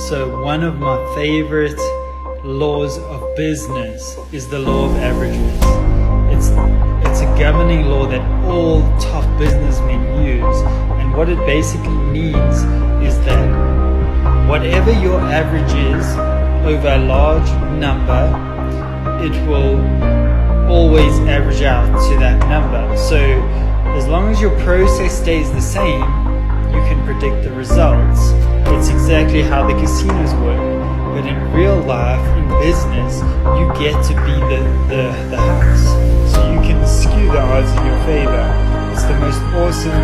So one of my favorite laws of business is the law of averages. It's a governing law that all top businessmen use. And what it basically means is that whatever your average is over a large number, it will always average out to that number. So as long as your process stays the same, you can predict the results. It's exactly how the casinos work. But in real life, in business, you get to be the house. So you can skew the odds in your favor. It's the most awesome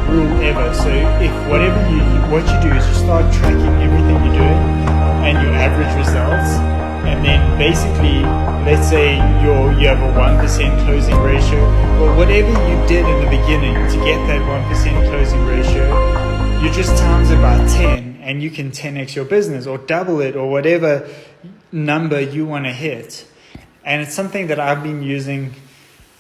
rule ever. So if what you do is you start tracking everything you're doing and your average results, and then basically, let's say you have a 1% closing ratio. Well, whatever you did in the beginning to get that 1% closing ratio, you just times it by 10 and you can 10x your business or double it or whatever number you want to hit. And it's something that I've been using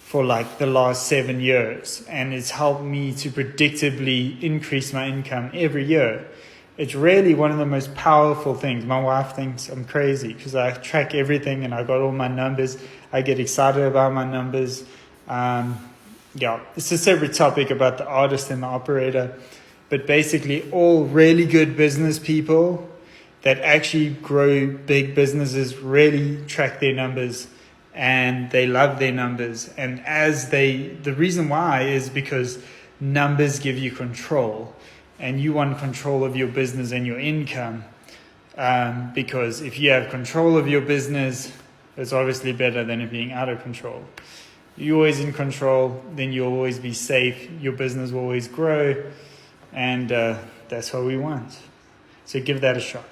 for like the last 7 years, and it's helped me to predictably increase my income every year. It's really one of the most powerful things. My wife thinks I'm crazy because I track everything and I got all my numbers. I get excited about my numbers. It's a separate topic about the artist and the operator. But basically all really good business people that actually grow big businesses really track their numbers and they love their numbers. And the reason why is because numbers give you control. And you want control of your business and your income, because if you have control of your business, it's obviously better than it being out of control. You're always in control, then you'll always be safe, your business will always grow, and that's what we want. So give that a shot.